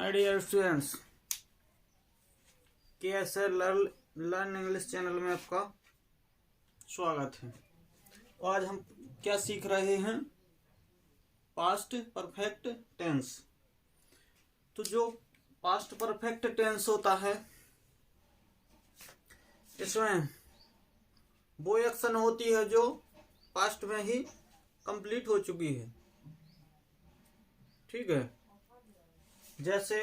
My dear students, KSL learn English channel में आपका स्वागत है। आज हम क्या सीख रहे हैं? Past perfect tense. तो जो पास्ट परफेक्ट टेंस होता है, इसमें वो एक्शन होती है जो पास्ट में ही कंप्लीट हो चुकी है। ठीक है, जैसे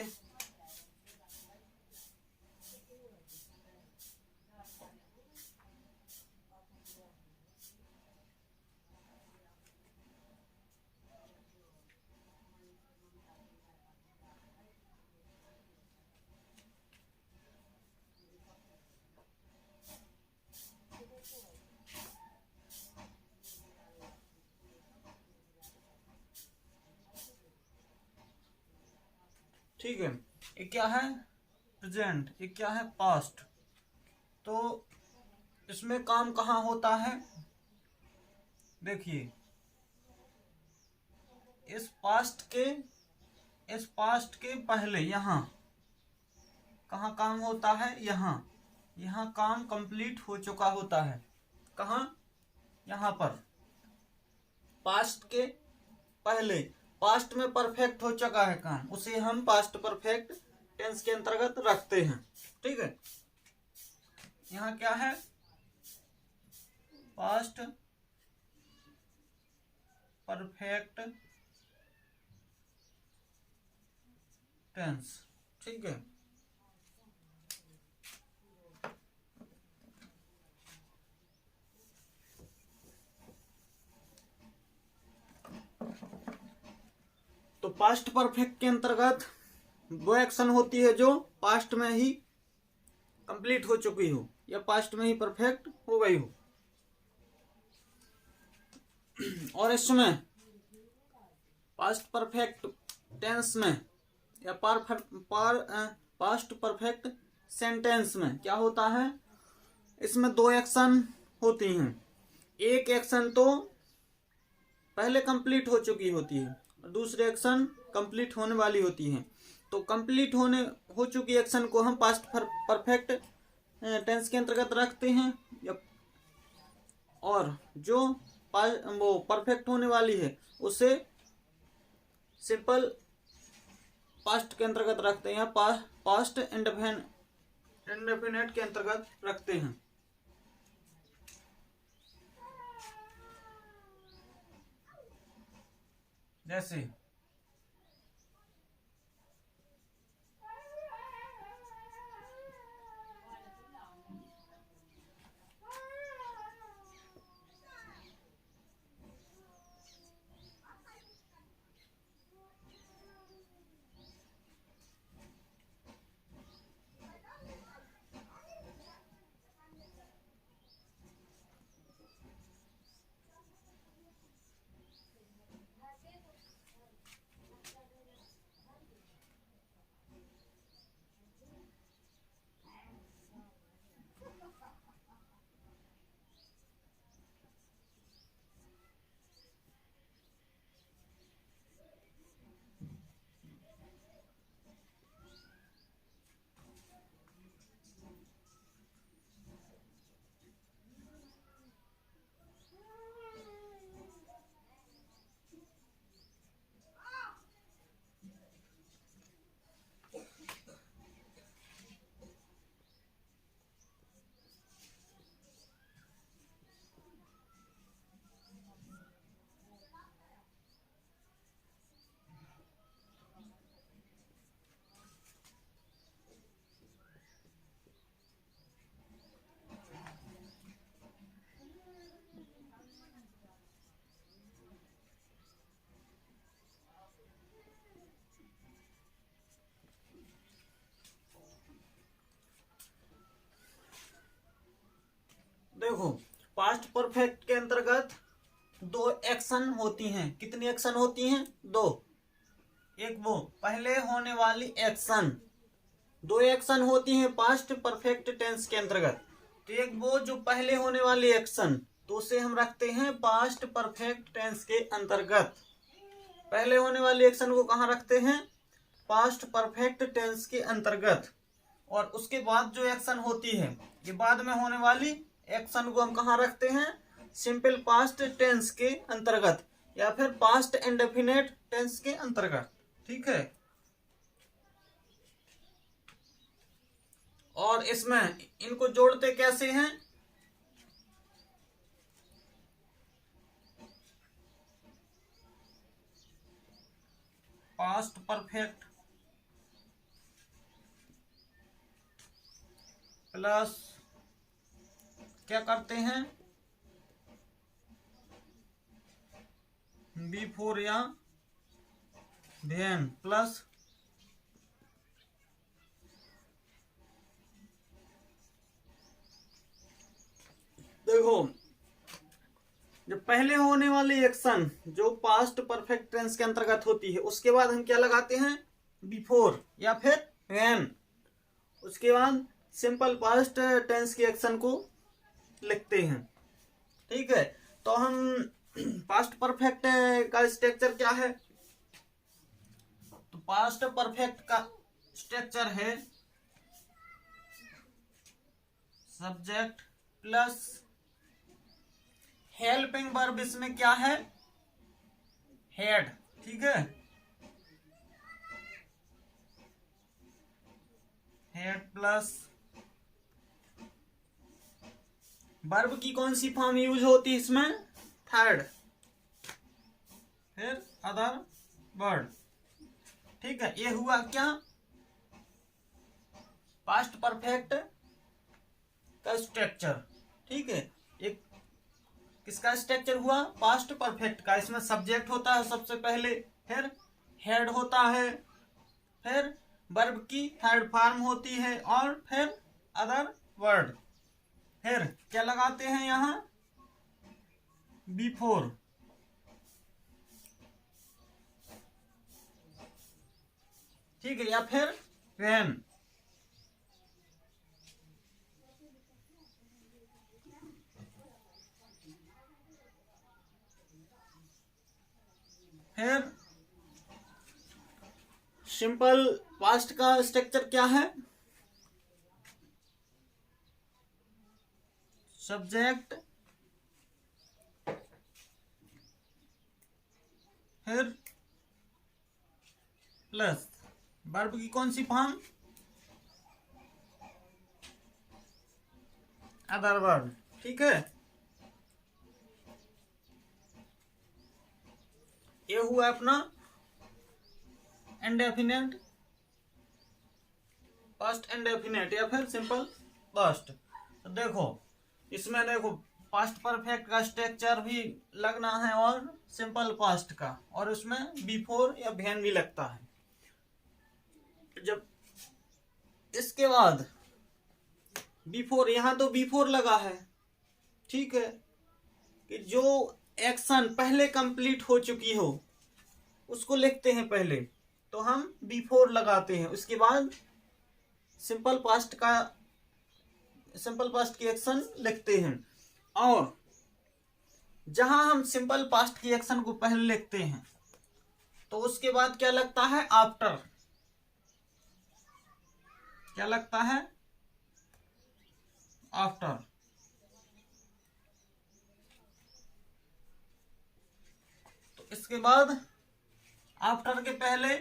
ठीक है, ये क्या है? प्रेजेंट। ये क्या है? पास्ट। तो इसमें काम कहाँ होता है? देखिए, इस पास्ट के पहले यहाँ कहाँ काम होता है? यहाँ काम कंप्लीट हो चुका होता है। कहाँ? यहाँ पर। पास्ट के पहले, पास्ट में परफेक्ट हो चुका है काम, उसे हम पास्ट परफेक्ट टेंस के अंतर्गत रखते हैं। ठीक है, यहाँ क्या है? Past perfect tense. ठीक है, तो पास्ट परफेक्ट के अंतर्गत वो एक्शन होती है जो पास्ट में ही कंप्लीट हो चुकी हो या पास्ट में ही परफेक्ट हो गई हो। और इसमें पास्ट परफेक्ट टेंस में या पास्ट परफेक्ट सेंटेंस में क्या होता है? इसमें दो एक्शन होती हैं। एक एक्शन तो पहले कंप्लीट हो चुकी होती है और दूसरी एक्शन कंप्लीट होने वाली होती है। तो कंप्लीट हो चुकी एक्शन को हम पास्ट परफेक्ट टेंस के अंतर्गत रखते हैं, और जो वो परफेक्ट होने वाली है उसे सिंपल पास्ट के अंतर्गत रखते हैं, पास्ट इंडेफिनिट के अंतर्गत रखते हैं। जैसे देखो, पास्ट परफेक्ट के अंतर्गत दो एक्शन होती हैं। कितनी एक्शन होती हैं? दो। एक वो पहले होने वाली एक्शन, दो एक्शन होती हैं पास्ट परफेक्ट टेंस के अंतर्गत। तो एक वो जो पहले होने वाली एक्शन, तो उसे हम रखते हैं पास्ट परफेक्ट टेंस के अंतर्गत। पहले होने वाली एक्शन को कहाँ रखते हैं? पास्ट परफेक्ट टेंस के अंतर्गत। और उसके बाद जो एक्शन होती है, ये बाद में होने वाली एक्शन को हम कहाँ रखते हैं, सिंपल पास्ट टेंस के अंतर्गत या फिर पास्ट इंडेफिनिट टेंस के अंतर्गत। ठीक है, और इसमें इनको जोड़ते कैसे हैं, पास्ट परफेक्ट प्लस क्या करते हैं, बिफोर या देन प्लस देखो, जो पहले होने वाली एक्शन जो पास्ट परफेक्ट टेंस के अंतर्गत होती है, उसके बाद हम क्या लगाते हैं, बिफोर या फिर व्हेन। उसके बाद सिंपल पास्ट टेंस की एक्शन को लिखते हैं। ठीक है, तो हम पास्ट परफेक्ट का स्ट्रक्चर क्या है, तो पास्ट परफेक्ट का स्ट्रक्चर है सब्जेक्ट प्लस हेल्पिंग वर्ब, इसमें क्या है, हेड। ठीक है, हेड प्लस वर्ब की कौन सी फॉर्म यूज होती है इसमें, थर्ड, फिर अदर वर्ड। ठीक है, ये हुआ क्या, पास्ट परफेक्ट का स्ट्रक्चर। ठीक है, एक किसका स्ट्रक्चर हुआ, पास्ट परफेक्ट का। इसमें सब्जेक्ट होता है सबसे पहले, फिर हेड होता है, फिर वर्ब की थर्ड फॉर्म होती है, और फिर अदर वर्ड। फिर क्या लगाते हैं यहां, बिफोर। ठीक है, या फिर व्हेन। फिर सिंपल पास्ट का स्ट्रक्चर क्या है, सब्जेक्ट फिर प्लस वर्ब की कौन सी फॉर्म, अदर वर्ब। ठीक है, ये हुआ अपना इंडेफिनिट, पास्ट इंडेफिनिट या फिर सिंपल पास्ट। तो देखो, इसमें देखो पास्ट परफेक्ट का स्ट्रक्चर भी लगना है और सिंपल पास्ट का, और उसमें बिफोर या व्हेन भी लगता है। जब इसके बाद बिफोर, यहां तो बिफोर लगा है, ठीक है, कि जो एक्शन पहले कंप्लीट हो चुकी हो उसको लिखते हैं पहले, तो हम बिफोर लगाते हैं। उसके बाद सिंपल पास्ट की एक्शन लिखते हैं, और जहां हम सिंपल पास्ट की एक्शन को पहले लिखते हैं तो उसके बाद क्या लगता है, आफ्टर। क्या लगता है, आफ्टर। तो इसके बाद आफ्टर के पहले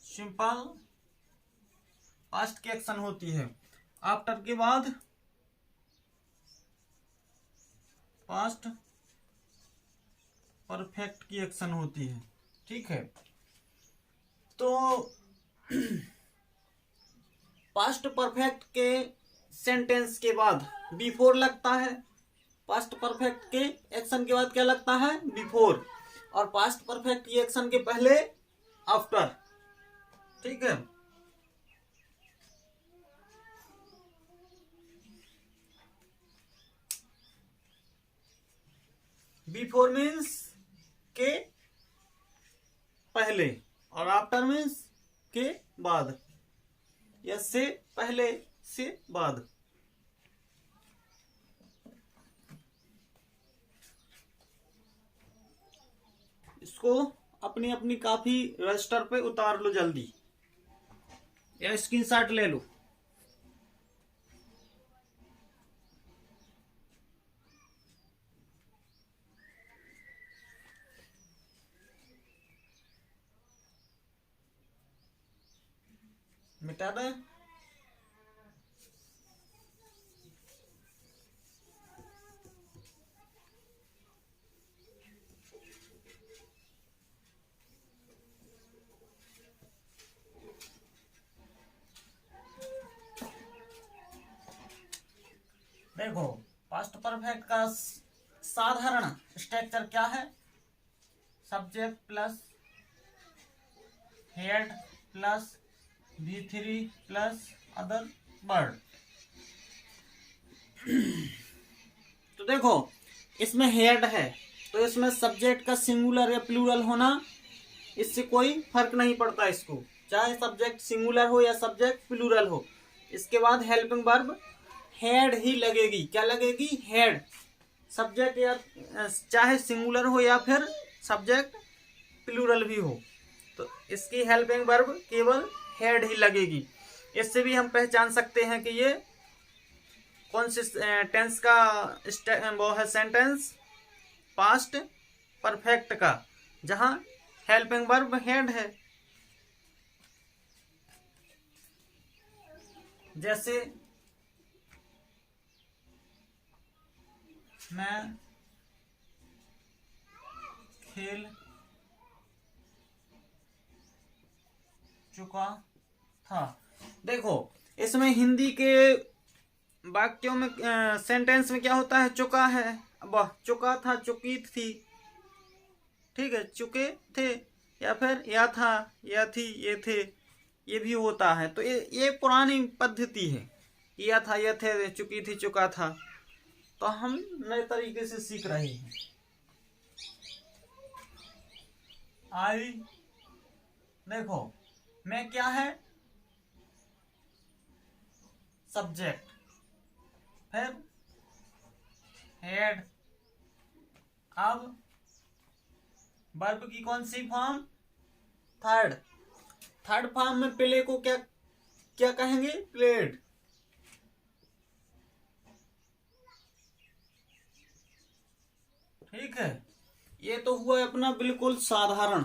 सिंपल पास्ट की एक्शन होती है, आफ्टर के बाद पास्ट परफेक्ट की एक्शन होती है। ठीक है, तो पास्ट परफेक्ट के सेंटेंस के बाद बिफोर लगता है, पास्ट परफेक्ट के एक्शन के बाद क्या लगता है, बिफोर, और पास्ट परफेक्ट की एक्शन के पहले आफ्टर। ठीक है, बिफोर मीन्स के पहले, और आफ्टर मीन्स के बाद, या से पहले से बाद। इसको अपनी अपनी कॉपी रजिस्टर पे उतार लो जल्दी, या स्क्रीनशॉट ले लो। मिटा दें। देखो पास्ट परफेक्ट का साधारण स्ट्रक्चर क्या है? Subject plus head plus V3 plus other word. तो देखो इसमें हेड है तो इसमें सब्जेक्ट का सिंगुलर या प्लूरल होना इससे कोई फर्क नहीं पड़ता इसको, चाहे सब्जेक्ट सिंगुलर हो या सब्जेक्ट प्लूरल हो। इसके बाद हेल्पिंग वर्ब हेड ही लगेगी। क्या लगेगी? हेड। सब्जेक्ट या चाहे सिंगुलर हो या फिर सब्जेक्ट प्लूरल भी हो, तो इसकी हेल्पिंग वर्ब केवल हेड ही लगेगी। इससे भी हम पहचान सकते हैं कि ये कौन से टेंस का वो है सेंटेंस, पास्ट परफेक्ट का, जहां हेल्पिंग वर्ब हेड है। जैसे मैं खेल चुका था। देखो इसमें हिंदी के वाक्यों में सेंटेंस में क्या होता है? चुका है, वह चुका था, चुकी थी, ठीक है, चुके थे, या फिर या था, या थी, ये थे, ये भी होता है। तो ये पुरानी पद्धति है, या था, ये थे, चुकी थी, चुका था। तो हम नए तरीके से सीख रहे हैं। आई, देखो मैं क्या है? सब्जेक्ट, फिर हेड। अब वर्ब की कौन सी फॉर्म? थर्ड। थर्ड फॉर्म में प्ले को क्या क्या कहेंगे? प्लेड। ठीक है, ये तो हुआ अपना बिल्कुल साधारण।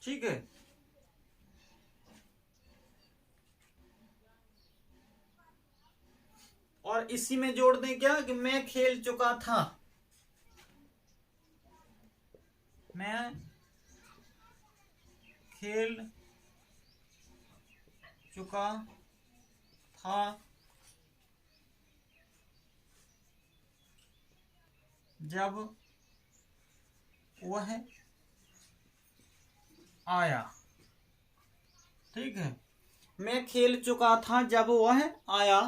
ठीक है, और इसी में जोड़ दें क्या कि मैं खेल चुका था। मैं खेल चुका था जब वह आया। ठीक है, मैं खेल चुका था जब वह आया।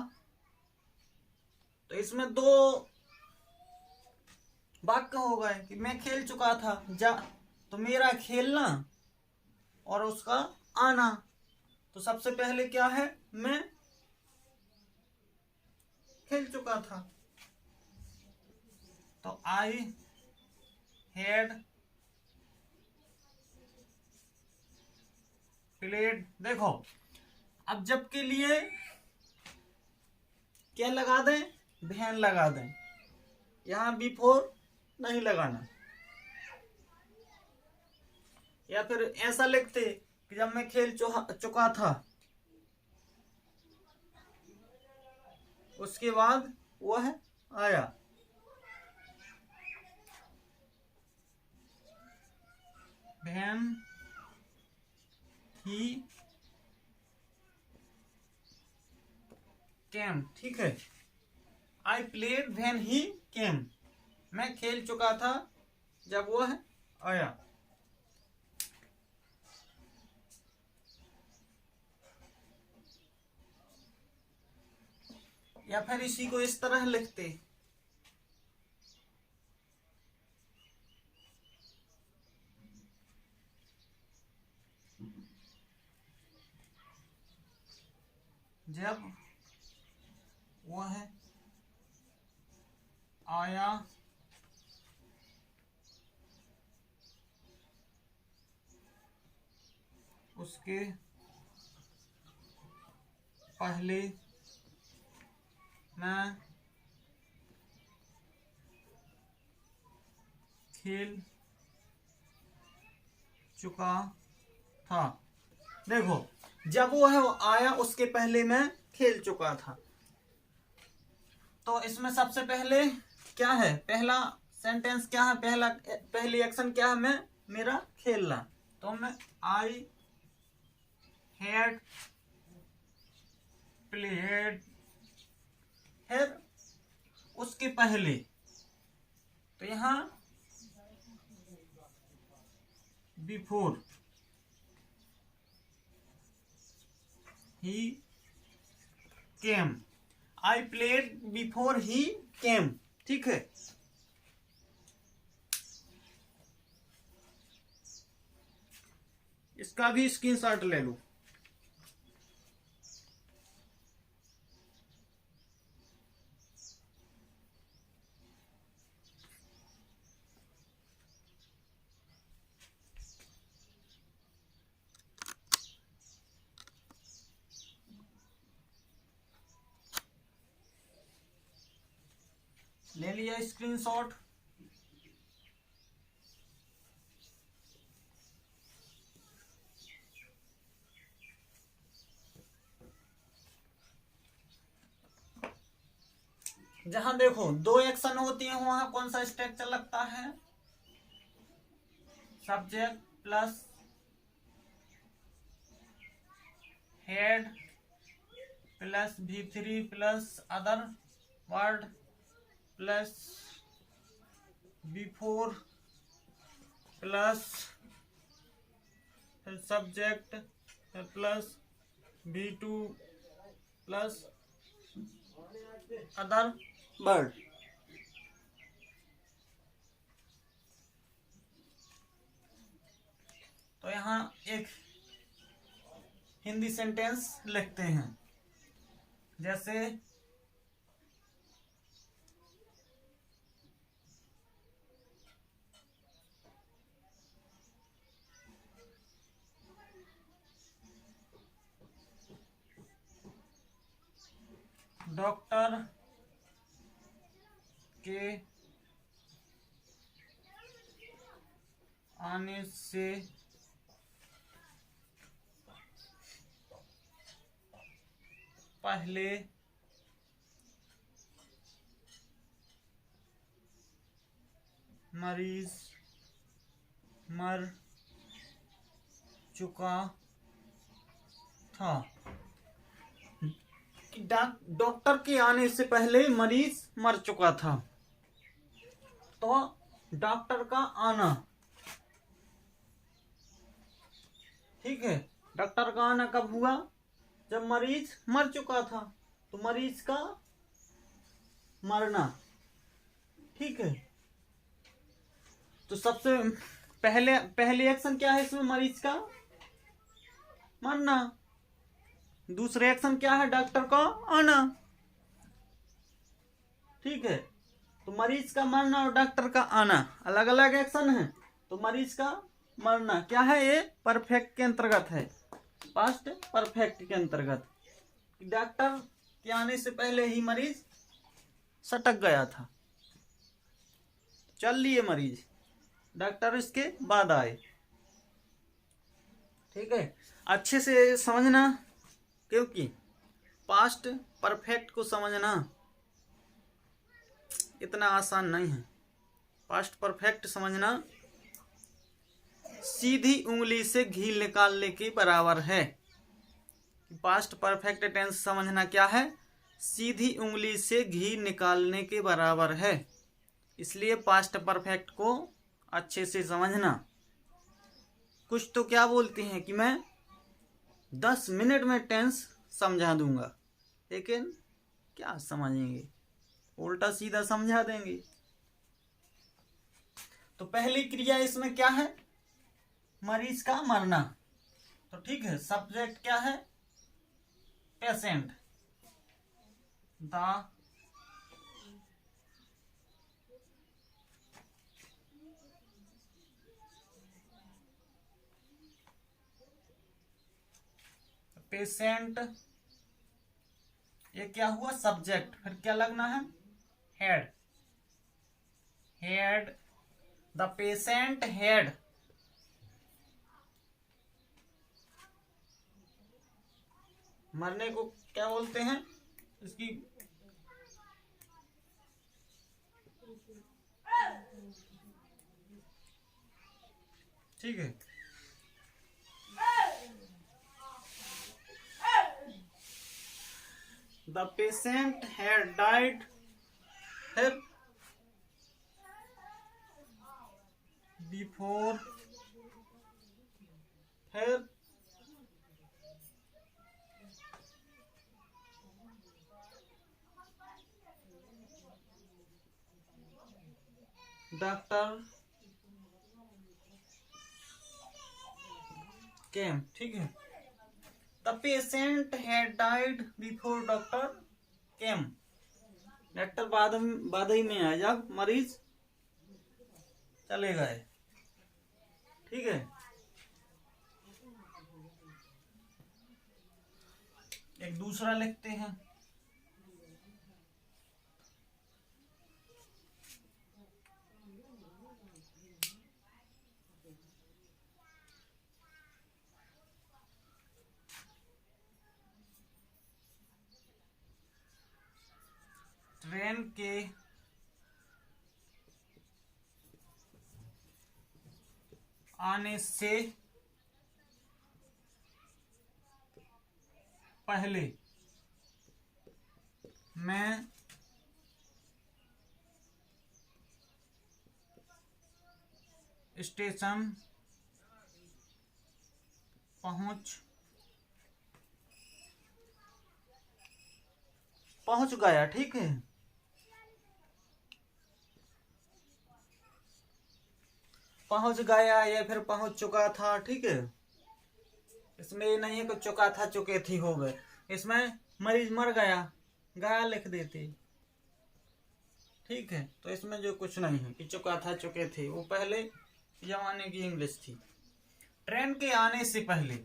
तो इसमें दो वाक्य हो गए कि मैं खेल चुका था, तो मेरा खेलना और उसका आना। तो सबसे पहले क्या है? मैं खेल चुका था, तो आई हैड प्लेड। देखो अब जब के लिए क्या लगा दें? वैन लगा दें, यहां बिफोर नहीं लगाना। या फिर ऐसा लिखते कि जब मैं खेल चुका था, उसके बाद वह आया। When he came. ठीक है, आई प्लेड व्हेन ही केम। मैं खेल चुका था जब वह आया। या फिर इसी को इस तरह लिखते, जब वह आया उसके पहले मैं खेल चुका था। देखो, जब वो है वो आया उसके पहले मैं खेल चुका था, तो इसमें सबसे पहले क्या है, पहला सेंटेंस क्या है, पहली एक्शन क्या है, मैं मेरा खेलना, तो मैं आई हैड प्लेड है उसके पहले, तो यहां before he came, I played before he came. ठीक है, इसका भी स्क्रीनशॉट ले लो। ले लिया स्क्रीनशॉट। जहां देखो दो एक्शन होती है वहां कौन सा स्ट्रक्चर लगता है, subject plus head plus V3 plus other word plus before plus subject plus V2 plus other word. तो यहां एक हिंदी सेंटेंस लिखते हैं, जैसे डॉक्टर के आने से पहले मरीज मर चुका था। डॉक्टर के आने से पहले मरीज मर चुका था, तो डॉक्टर का आना, ठीक है, डॉक्टर का आना कब हुआ, जब मरीज मर चुका था, तो मरीज का मरना। ठीक है, तो सबसे पहले एक्शन क्या है इसमें, मरीज का मरना। दूसरे एक्शन क्या है, डॉक्टर का आना। ठीक है, तो मरीज का मरना और डॉक्टर का आना अलग अलग एक्शन है, तो मरीज का मरना क्या है, ये परफेक्ट के अंतर्गत है, पास्ट परफेक्ट के अंतर्गत। डॉक्टर के आने से पहले ही मरीज सटक गया था, चल लिए मरीज, डॉक्टर इसके बाद आए। ठीक है, अच्छे से समझना, क्योंकि पास्ट परफेक्ट को समझना इतना आसान नहीं है। पास्ट परफेक्ट समझना सीधी उंगली से घी निकालने के बराबर है। पास्ट परफेक्ट टेंस समझना क्या है, सीधी उंगली से घी निकालने के बराबर है। इसलिए पास्ट परफेक्ट को अच्छे से समझना। कुछ तो क्या बोलती हैं कि मैं 10 मिनट में टेंस समझा दूंगा, लेकिन क्या समझेंगे, उल्टा सीधा समझा देंगे। तो पहली क्रिया इसमें क्या है, मरीज का मरना। तो ठीक है, सब्जेक्ट क्या है, पेशेंट, द पेशेंट, ये क्या हुआ सब्जेक्ट, फिर क्या लगना है head, head the patient head, मरने को क्या बोलते हैं इसकी, ठीक है। द पेशेंट हैड डाइड, फिर बिफोर, फिर डॉक्टर केम, ठीक है। The patient had died before doctor came, doctor बाद ही में आया जब मरीज चले गए, ठीक है। एक दूसरा लिखते हैं, ट्रेन के आने से पहले मैं स्टेशन पहुंच गया, ठीक है। पहुंच गया या फिर पहुंच चुका था, ठीक है। इसमें ये नहीं है कि चुका था चुके थी हो गए, इसमें मरीज मर गया, गया लिख देते, ठीक है। तो इसमें जो कुछ नहीं है कि चुका था चुके थे, वो पहले जमाने की इंग्लिश थी। ट्रेन के आने से पहले,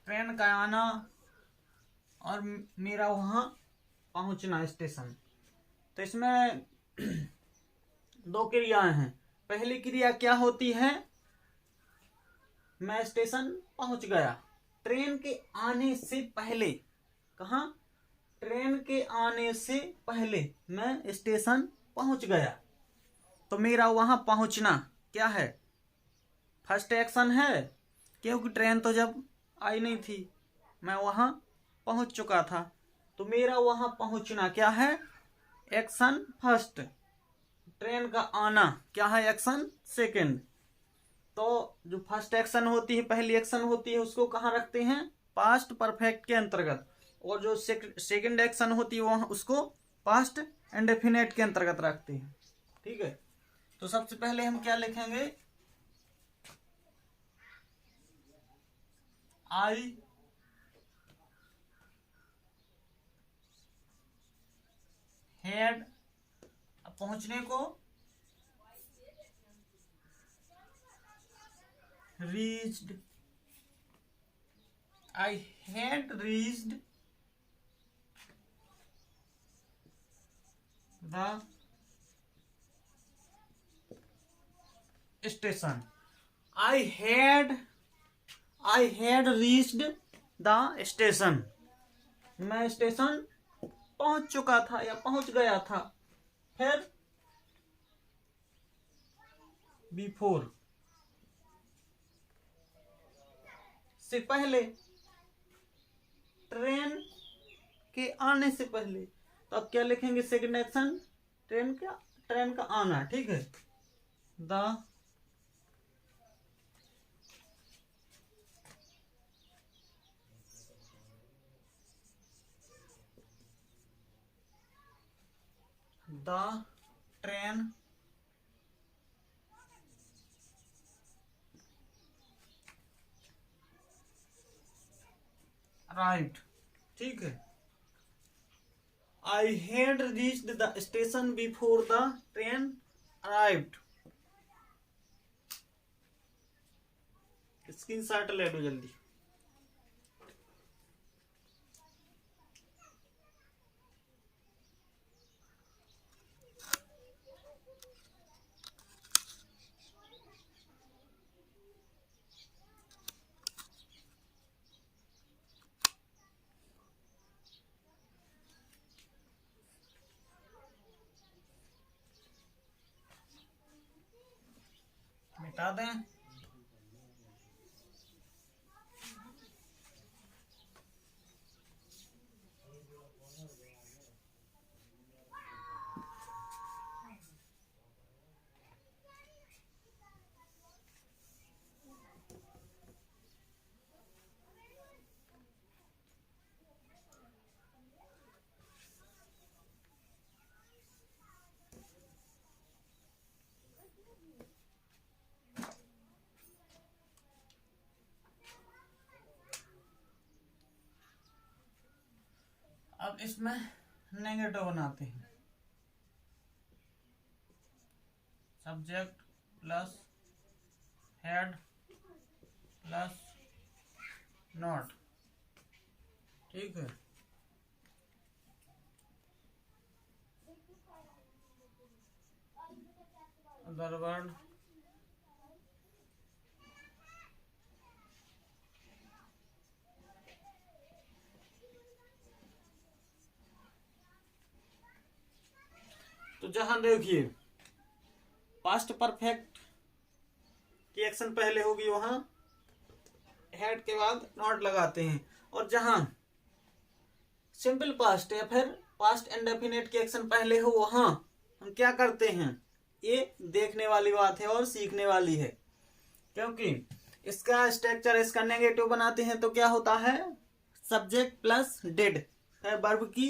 ट्रेन का आना और मेरा वहां पहुंचना स्टेशन, तो इसमें दो क्रियाएं हैं। पहली क्रिया क्या होती है, मैं स्टेशन पहुंच गया, ट्रेन के आने से पहले, कहा ट्रेन के आने से पहले मैं स्टेशन पहुंच गया, तो मेरा वहां पहुंचना क्या है, फर्स्ट एक्शन है, क्योंकि ट्रेन तो जब आई नहीं थी, मैं वहां पहुंच चुका था, तो मेरा वहां पहुंचना क्या है, एक्शन फर्स्ट। ट्रेन का आना क्या है, एक्शन सेकंड। तो जो फर्स्ट एक्शन होती है, पहली एक्शन होती है, उसको कहाँ रखते हैं, पास्ट परफेक्ट के अंतर्गत, और जो सेकंड एक्शन होती है वहां उसको पास्ट इंडेफिनिट के अंतर्गत रखते हैं, ठीक है। तो सबसे पहले हम क्या लिखेंगे, आई हैड, पहुंचने को reached, I had reached the station, I had reached the station, मैं स्टेशन पहुंच चुका था या पहुंच गया था। फिर बिफोर से पहले, ट्रेन के आने से पहले, तो अब क्या लिखेंगे, सेकंड एक्शन ट्रेन का आना, ठीक है। द ट्रेन अराइव्ड, ठीक है। I had reached the station before the train arrived, screenshot ले लो जल्दी। मिटा दें। अब इसमें नेगेटिव बनाते हैं। Subject plus head plus not, ठीक है। अदर वर्ड तो जहां देखिए पास्ट परफेक्ट की एक्शन पहले होगी वहां हेड के बाद नॉट लगाते हैं, और जहां सिंपल पास्ट या फिर पास्ट इंडेफिनिट की एक्शन पहले हो वहां हम क्या करते हैं। ये देखने वाली बात है और सीखने वाली है, क्योंकि इसका स्ट्रक्चर इसका नेगेटिव बनाते हैं तो क्या होता है, सब्जेक्ट प्लस डिड, वर्ब की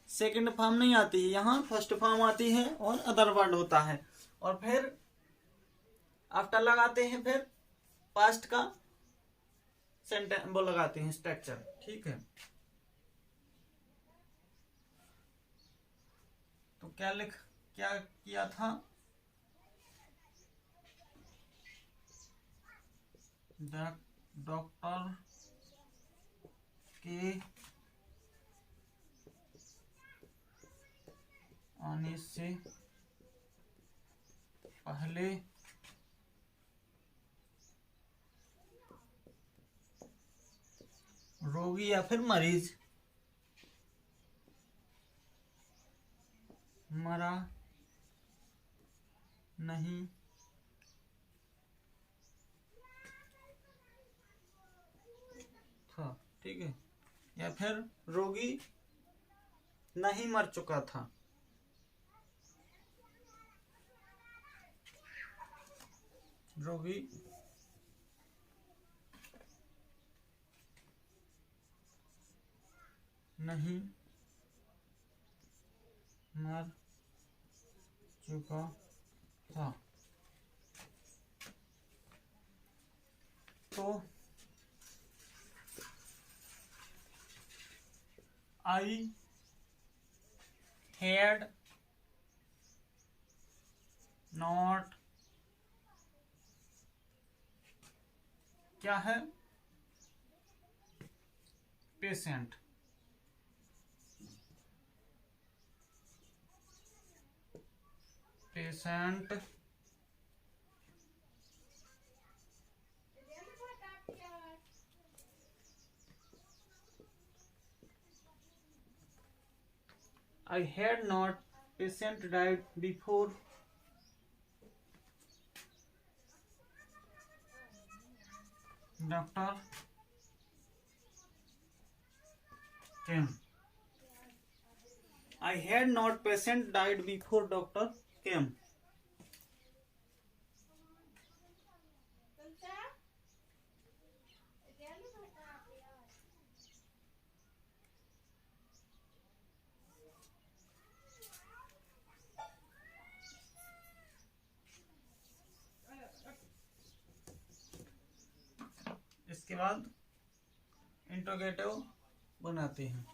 सेकंड फॉर्म नहीं आती है, यहाँ फर्स्ट फॉर्म आती है और अदर वर्ड होता है, और फिर आफ्टर लगाते हैं, फिर पास्ट का सेंटेंस वो लगाते हैं स्ट्रक्चर, ठीक है। तो क्या किया था, डॉक्टर के आने से पहले रोगी या फिर मरीज मरा नहीं था, ठीक है, या फिर रोगी नहीं मर चुका था, रोगी नहीं मर चुका था। तो आई हैड नॉट, क्या है, patient, patient I had not patient died before doctor came. I had not patient died before doctor came. इसके बाद इंट्रोगेटिव बनाते हैं।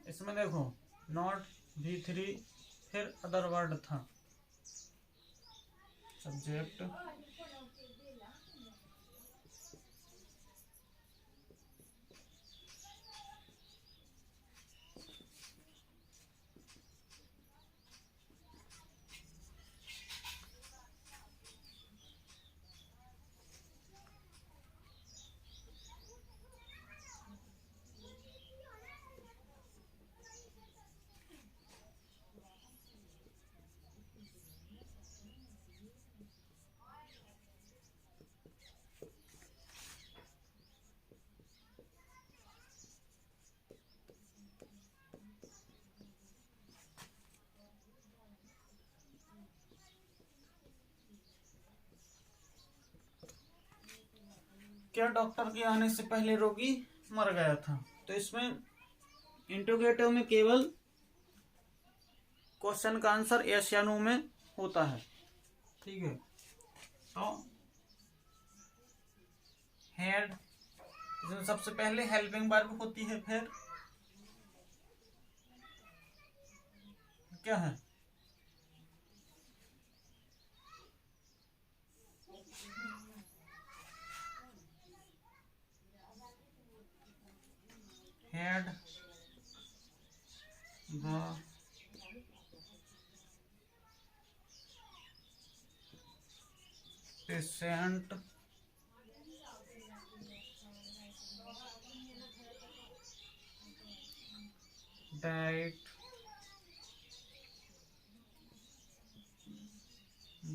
इसमें देखो नॉट V3 फिर अदर वर्ड था, सब्जेक्ट क्या डॉक्टर के आने से पहले रोगी मर गया था? तो इसमें इंट्रोगेटिव में केवल क्वेश्चन का आंसर यस या नो में होता है। ठीक है, तो हेड इसमें सबसे पहले हेल्पिंग वर्ब होती है, फिर क्या है? Had the patient died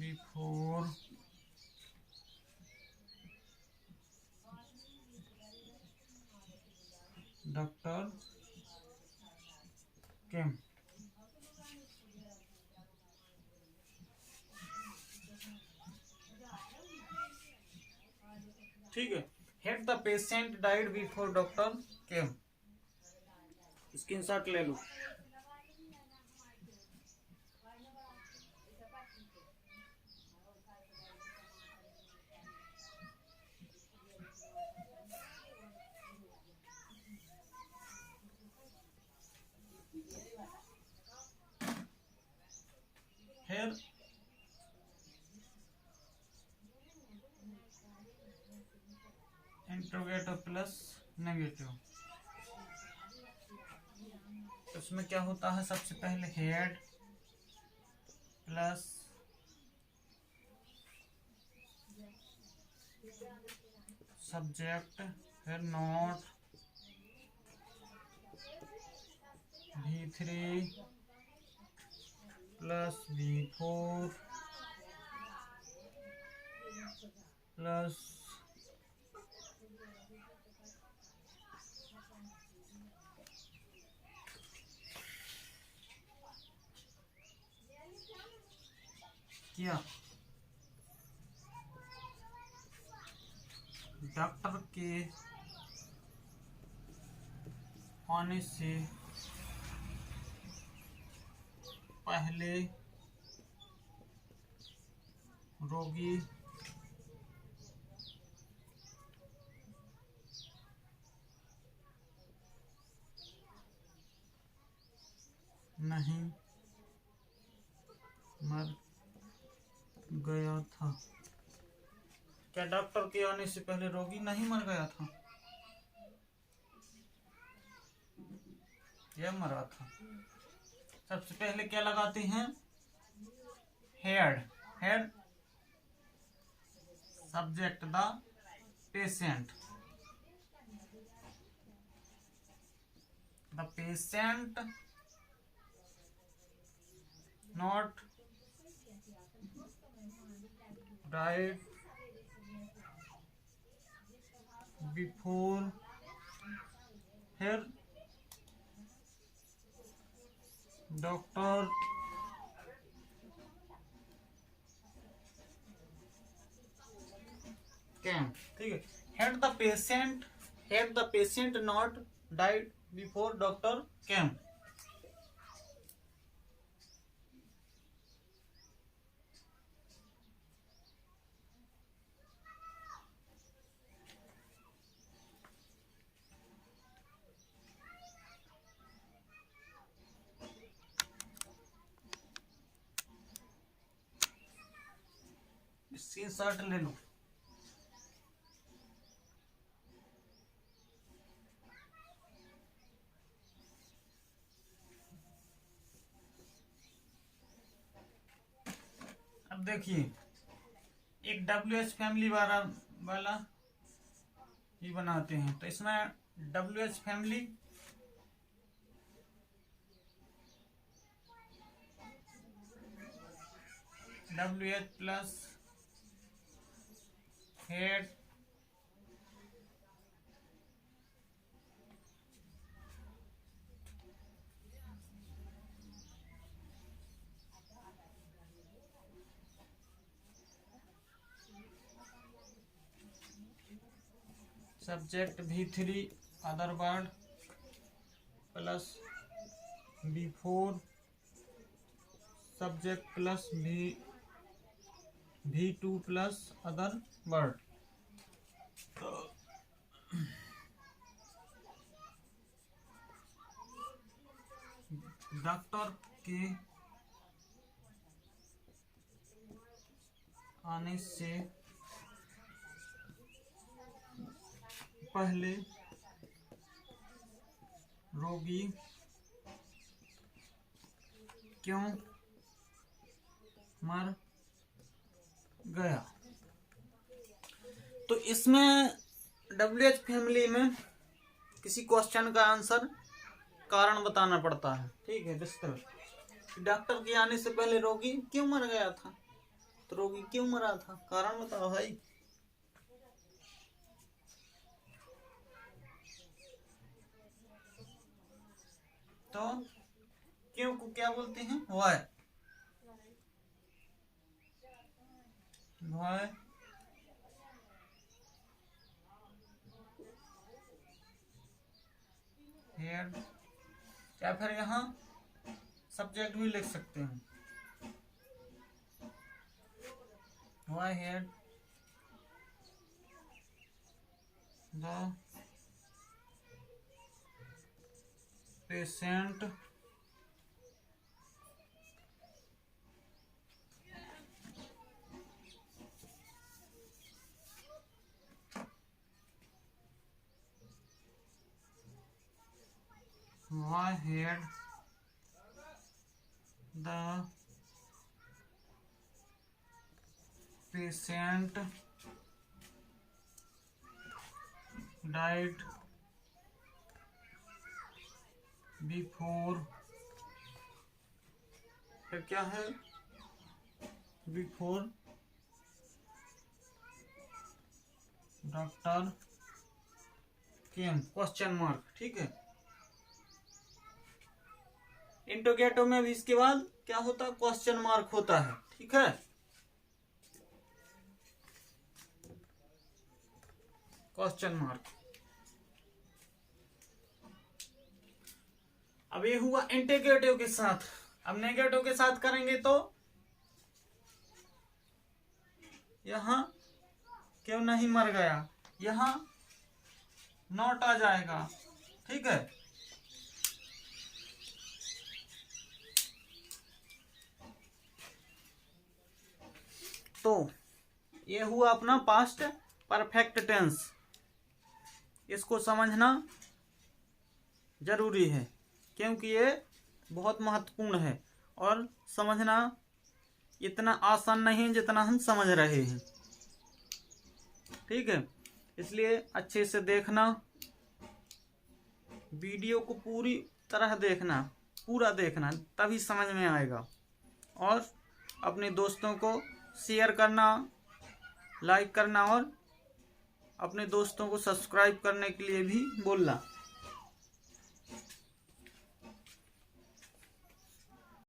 before doctor came। ठीक है, had the patient died before doctor came. Screenshot ले लो। फिर इंट्रोगेटिव प्लस नेगेटिव, उसमें क्या होता है? सबसे पहले हेड प्लस सब्जेक्ट, फिर not V3 plus V4 plus किया डॉक्टर के आने से पहले रोगी नहीं मर गया था। क्या डॉक्टर के आने से पहले रोगी नहीं मर गया था? यह मरा था। सबसे पहले क्या लगाते हैं? Had, had subject the patient, the patient not died before, फिर डॉक्टर कैम। ठीक है, had the patient not died before doctor came. Screenshot ले लो। अब देखिए, एक WH फैमिली वाला ही बनाते हैं। तो इसमें WH family WH plus head subject V3 other word plus V4 subject plus V2 plus other word. Doctor के आने से पहले रोगी क्यों मर गया? तो इसमें WH फैमिली में किसी क्वेश्चन का आंसर कारण बताना पड़ता है। ठीक है, विस्तार। डॉक्टर के आने से पहले रोगी क्यों मर गया था? तो रोगी क्यों मरा था, कारण बताओ भाई। तो क्यों को क्या बोलते हैं? वाई। वाई हेड, या फिर यहाँ सब्जेक्ट भी लिख सकते हैं। Why had the patient why had the patient died before, फिर क्या है? before doctor came, question mark. ठीक है, इंटरोगेटिव में भी इसके बाद क्या होता है? क्वेश्चन मार्क होता है। ठीक है, क्वेश्चन मार्क। अब ये हुआ इंटरोगेटिव के साथ। अब नेगेटिव के साथ करेंगे तो यहां क्यों नहीं मर गया, यहां नॉट आ जाएगा। ठीक है, तो ये हुआ अपना पास्ट परफेक्ट टेंस। इसको समझना जरूरी है क्योंकि ये बहुत महत्वपूर्ण है और समझना इतना आसान नहीं है जितना हम समझ रहे हैं। ठीक है, इसलिए अच्छे से देखना, वीडियो को पूरी तरह देखना, पूरा देखना, तभी समझ में आएगा। और अपने दोस्तों को शेयर करना, लाइक करना और अपने दोस्तों को सब्सक्राइब करने के लिए भी बोलना।